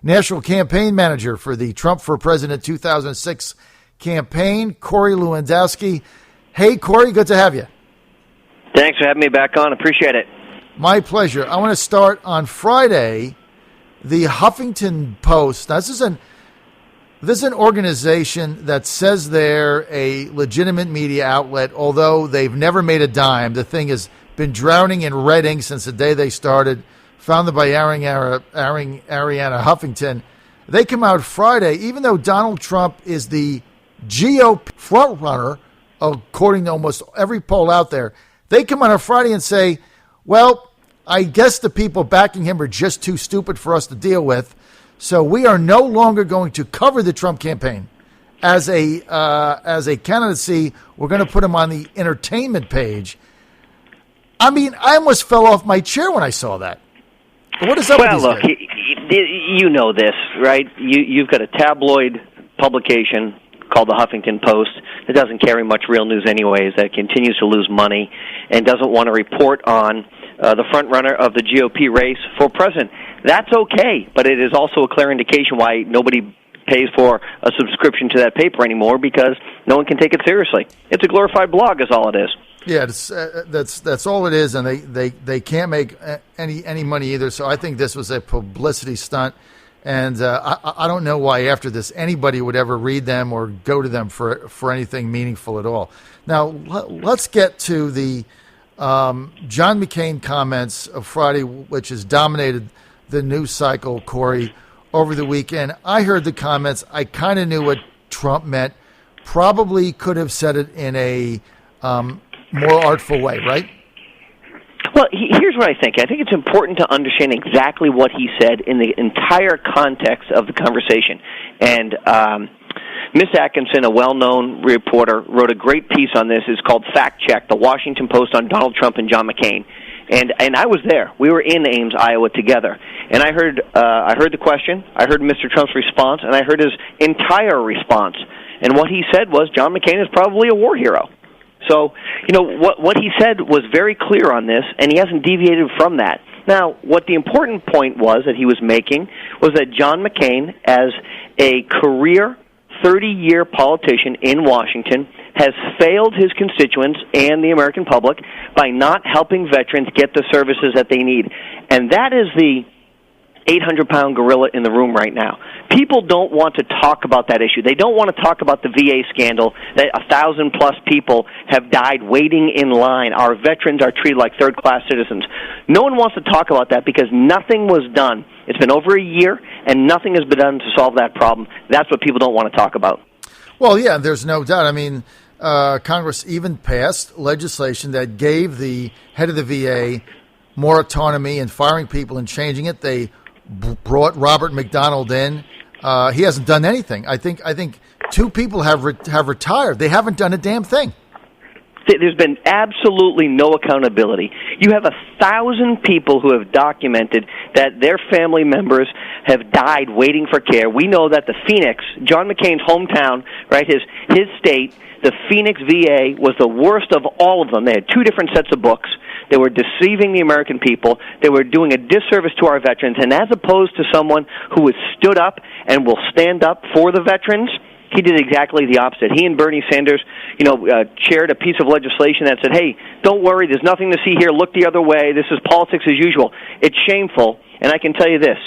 national campaign manager for the Trump for President 2006 campaign, Corey Lewandowski. Hey, Corey, good to have you. Thanks for having me back on. Appreciate it. My pleasure. I want to start on Friday. The Huffington Post. Now, this is an organization that says they're a legitimate media outlet, although they've never made a dime. The thing has been drowning in red ink since the day they started, founded by Ariana Huffington. They come out Friday, even though Donald Trump is the GOP frontrunner, according to almost every poll out there, they come out on Friday and say, well, I guess the people backing him are just too stupid for us to deal with. So we are no longer going to cover the Trump campaign as a candidacy. We're going to put him on the entertainment page. I mean, I almost fell off my chair when I saw that. What is up with these guys? You know this, right? You've got a tabloid publication called the Huffington Post that doesn't carry much real news anyways, that continues to lose money and doesn't want to report on the front runner of the GOP race for president. That's okay, but it is also a clear indication why nobody pays for a subscription to that paper anymore, because no one can take it seriously. It's a glorified blog is all it is. Yeah, that's all it is, and they can't make any money either. So I think this was a publicity stunt, and I don't know why after this anybody would ever read them or go to them for anything meaningful at all. Now let's get to the John McCain comments of Friday, which has dominated the news cycle, Corey, over the weekend. I heard the comments. I kind of knew what Trump meant. Probably could have said it in a more artful way, right? Well, here's what I think. I think it's important to understand exactly what he said in the entire context of the conversation. And Miss Atkinson, a well-known reporter, wrote a great piece on this. It's called Fact Check, the Washington Post on Donald Trump and John McCain. And I was there. We were in Ames, Iowa together. And I heard the question, I heard Mr. Trump's response, and I heard his entire response. And what he said was John McCain is probably a war hero. So, what he said was very clear on this, and he hasn't deviated from that. Now, what the important point was that he was making was that John McCain, as a career 30-year politician in Washington, has failed his constituents and the American public by not helping veterans get the services that they need. And that is the 800-pound gorilla in the room right now. People don't want to talk about that issue. They don't want to talk about the VA scandal, that 1,000-plus people have died waiting in line. Our veterans are treated like third-class citizens. No one wants to talk about that because nothing was done. It's been over a year, and nothing has been done to solve that problem. That's what people don't want to talk about. Well, yeah, there's no doubt. I mean, Congress even passed legislation that gave the head of the VA more autonomy in firing people and changing it. They brought Robert McDonald in. He hasn't done anything. I think two people have retired. They haven't done a damn thing. There's been absolutely no accountability. You have 1,000 people who have documented that their family members have died waiting for care. We know that the Phoenix, John McCain's hometown, right, his state, the Phoenix VA was the worst of all of them. They had two different sets of books. They were deceiving the American people. They were doing a disservice to our veterans. And as opposed to someone who has stood up and will stand up for the veterans, he did exactly the opposite. He and Bernie Sanders, chaired a piece of legislation that said, hey, don't worry, there's nothing to see here. Look the other way. This is politics as usual. It's shameful. And I can tell you this.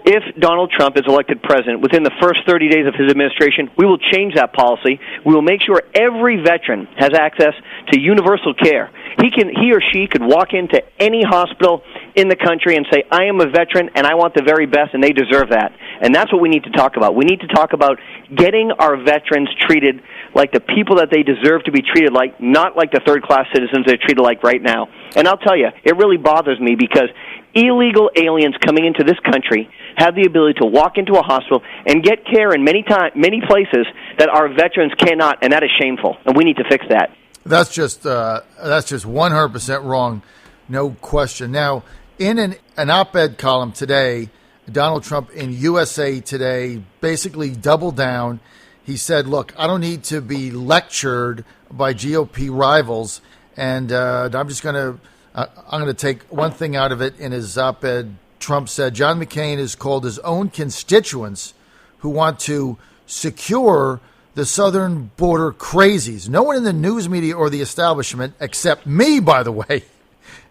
If Donald Trump is elected president within the first 30 days of his administration, we will change that policy. We will make sure every veteran has access to universal care. He or she could walk into any hospital in the country and say, I am a veteran and I want the very best and they deserve that. And that's what we need to talk about. We need to talk about getting our veterans treated like the people that they deserve to be treated like, not like the third-class citizens they're treated like right now. And I'll tell you, it really bothers me because illegal aliens coming into this country have the ability to walk into a hospital and get care in many places that our veterans cannot, and that is shameful, and we need to fix that. That's just 100% wrong, no question. Now, in an op-ed column today, Donald Trump in USA Today basically doubled down. He said, look, I don't need to be lectured by GOP rivals, and I'm going to take one thing out of it in his op-ed Trump said John McCain has called his own constituents who want to secure the southern border crazies. No one in the news media or the establishment, except me, by the way,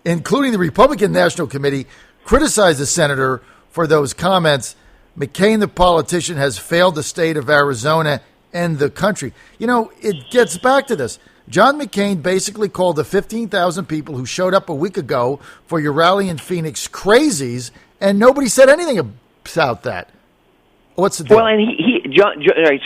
including the Republican National Committee, criticized the senator for those comments. McCain, the politician, has failed the state of Arizona and the country. You know, it gets back to this. John McCain basically called the 15,000 people who showed up a week ago for your rally in Phoenix crazies, and nobody said anything about that. What's the deal? Well, and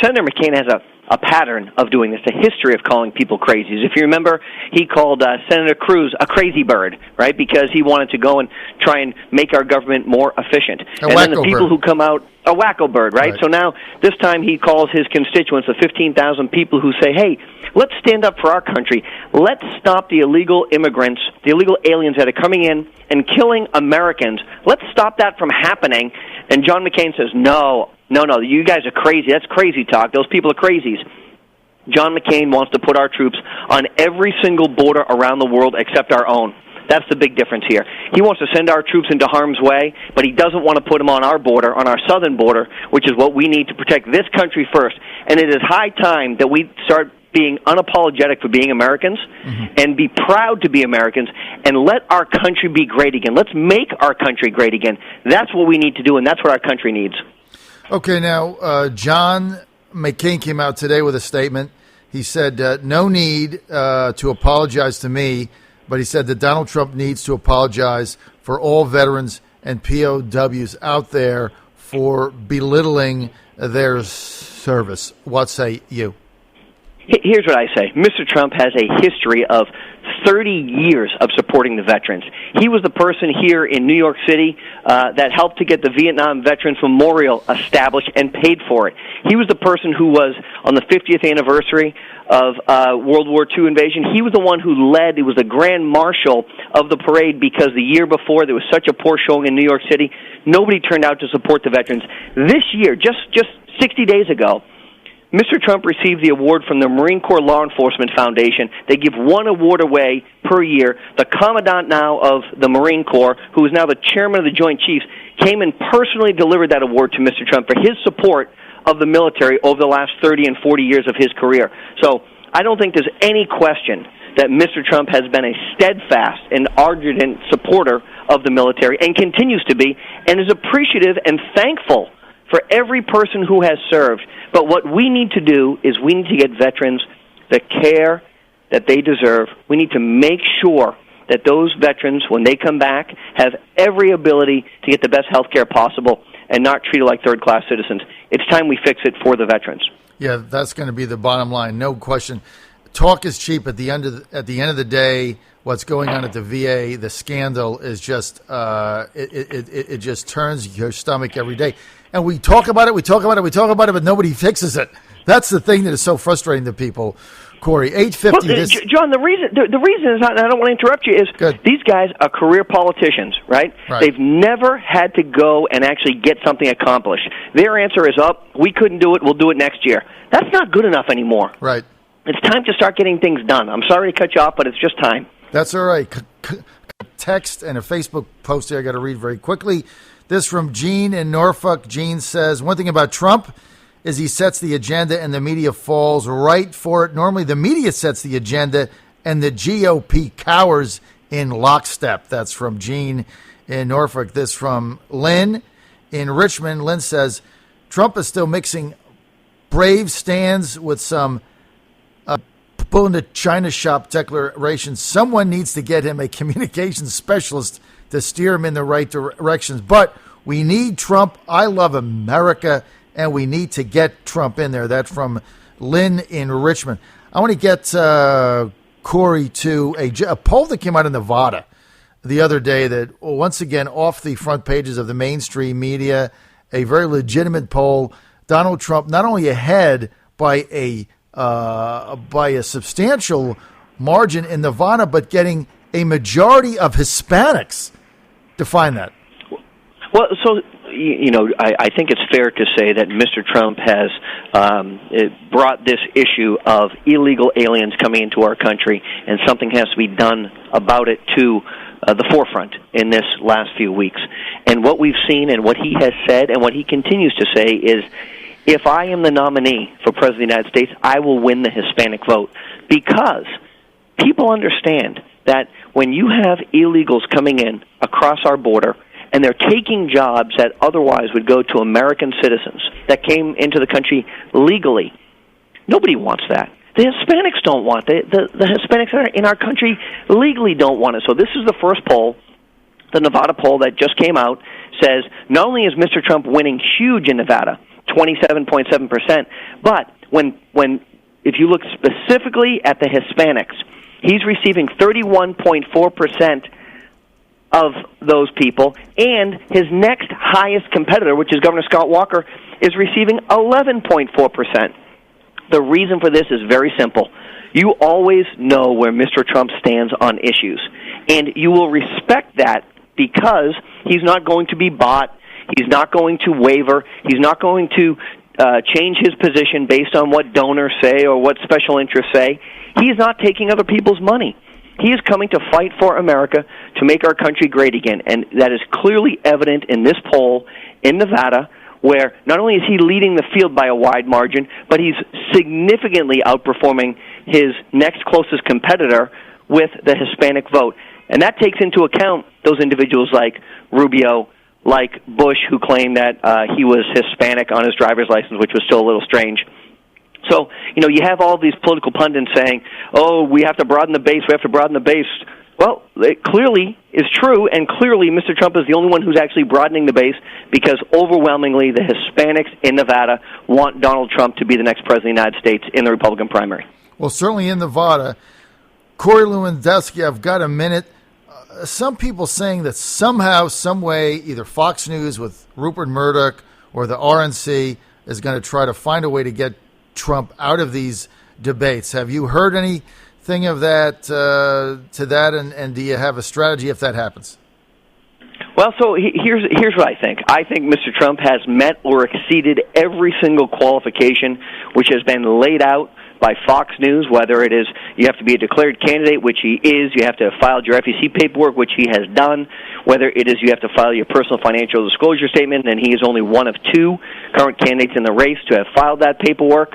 Senator McCain has a pattern of doing this, a history of calling people crazies. If you remember, he called Senator Cruz a crazy bird, right, because he wanted to go and try and make our government more efficient. And then the people who come out, a wacko bird, right? So now, this time he calls his constituents, the 15,000 people who say, hey, let's stand up for our country. Let's stop the illegal immigrants, the illegal aliens that are coming in and killing Americans. Let's stop that from happening. And John McCain says, no, you guys are crazy. That's crazy talk. Those people are crazies. John McCain wants to put our troops on every single border around the world except our own. That's the big difference here. He wants to send our troops into harm's way, but he doesn't want to put them on our border, on our southern border, which is what we need to protect this country first. And it is high time that we start being unapologetic for being Americans and be proud to be Americans and let our country be great again. Let's make our country great again. That's what we need to do, and that's what our country needs. Okay, now, John McCain came out today with a statement. He said, no need to apologize to me, but he said that Donald Trump needs to apologize for all veterans and POWs out there for belittling their service. What say you? Here's what I say. Mr. Trump has a history of 30 years of supporting the veterans. He was the person here in New York City that helped to get the Vietnam Veterans Memorial established and paid for it. He was the person who was on the 50th anniversary of World War II invasion. He was the one who led. He was the grand marshal of the parade because the year before there was such a poor showing in New York City. Nobody turned out to support the veterans. This year, just 60 days ago, Mr. Trump received the award from the Marine Corps Law Enforcement Foundation. They give one award away per year. The Commandant now of the Marine Corps, who is now the Chairman of the Joint Chiefs, came and personally delivered that award to Mr. Trump for his support of the military over the last 30 and 40 years of his career. So I don't think there's any question that Mr. Trump has been a steadfast and ardent supporter of the military and continues to be and is appreciative and thankful for every person who has served. But what we need to do is we need to get veterans the care that they deserve. We need to make sure that those veterans, when they come back, have every ability to get the best health care possible and not treated like third-class citizens. It's time we fix it for the veterans. Yeah, that's going to be the bottom line, no question. Talk is cheap at the end of the day. What's going on at the VA, the scandal is just it just turns your stomach every day. And we talk about it, but nobody fixes it. That's the thing that is so frustrating to people. Corey, 850. Well, John, the reason is, I don't want to interrupt you, is these guys are career politicians, right? They've never had to go and actually get something accomplished. Their answer is, we couldn't do it, we'll do it next year. That's not good enough anymore. Right. It's time to start getting things done. I'm sorry to cut you off, but it's just time. That's all right. Text and a Facebook post here I got to read very quickly. This from Gene in Norfolk. Gene says, one thing about Trump is he sets the agenda and the media falls right for it. Normally the media sets the agenda and the GOP cowers in lockstep. That's from Gene in Norfolk. This from Lynn in Richmond. Lynn says, Trump is still mixing brave stands with some bull in the China shop declaration. Someone needs to get him a communications specialist to steer him in the right directions. But we need Trump. I love America, and we need to get Trump in there. That's from Lynn in Richmond. I want to get Corey to a poll that came out in Nevada the other day that, once again, off the front pages of the mainstream media, a very legitimate poll. Donald Trump not only ahead by a substantial margin in Nevada, but getting a majority of Hispanics. Define that. Well, so, I think it's fair to say that Mr. Trump has brought this issue of illegal aliens coming into our country, and something has to be done about it to the forefront in this last few weeks. And what we've seen and what he has said and what he continues to say is, if I am the nominee for President of the United States, I will win the Hispanic vote. Because people understand that when you have illegals coming in across our border and they're taking jobs that otherwise would go to American citizens that came into the country legally, nobody wants that. The Hispanics don't want it. The Hispanics that are in our country legally don't want it. So this is the first poll, the Nevada poll that just came out, says not only is Mr. Trump winning huge in Nevada, 27.7%, but if you look specifically at the Hispanics, he's receiving 31.4% of those people, and his next highest competitor, which is Governor Scott Walker, is receiving 11.4%. The reason for this is very simple. You always know where Mr. Trump stands on issues, and you will respect that because he's not going to be bought, he's not going to waver, he's not going to change his position based on what donors say or what special interests say. He is not taking other people's money. He is coming to fight for America to make our country great again, and that is clearly evident in this poll in Nevada, where not only is he leading the field by a wide margin, but he's significantly outperforming his next closest competitor with the Hispanic vote. And that takes into account those individuals like Rubio, like Bush, who claimed that he was Hispanic on his driver's license, which was still a little strange. So, you have all these political pundits saying, oh, we have to broaden the base, we have to broaden the base. Well, it clearly is true, and clearly Mr. Trump is the only one who's actually broadening the base because overwhelmingly the Hispanics in Nevada want Donald Trump to be the next president of the United States in the Republican primary. Well, certainly in Nevada. Corey Lewandowski, I've got a minute. Some people saying that somehow, some way, either Fox News with Rupert Murdoch or the RNC is going to try to find a way to get Trump out of these debates. Have you heard anything of that to that, and do you have a strategy if that happens? Well, so here's what I think. I think Mr. Trump has met or exceeded every single qualification which has been laid out by Fox News, whether it is you have to be a declared candidate, which he is, you have to have filed your FEC paperwork, which he has done, whether it is you have to file your personal financial disclosure statement, and he is only one of two current candidates in the race to have filed that paperwork.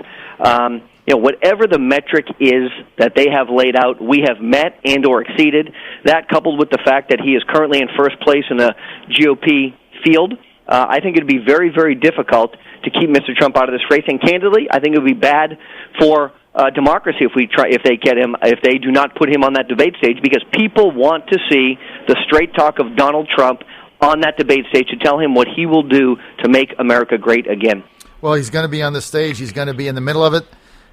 Whatever the metric is that they have laid out, we have met and or exceeded. That coupled with the fact that he is currently in first place in the GOP field, I think it would be very, very difficult to keep Mr. Trump out of this race. And candidly, I think it would be bad for democracy if they do not put him on that debate stage, because people want to see the straight talk of Donald Trump on that debate stage to tell him what he will do to make America great again. Well, he's going to be on the stage. He's going to be in the middle of it.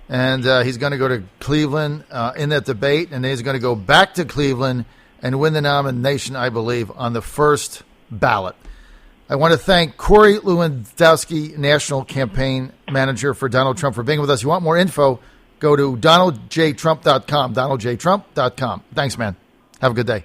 And he's going to go to Cleveland in that debate, and then he's going to go back to Cleveland and win the nomination, I believe, on the first ballot. I want to thank Corey Lewandowski, National Campaign Manager for Donald Trump, for being with us. You want more info, go to donaldjtrump.com, donaldjtrump.com. Thanks, man. Have a good day.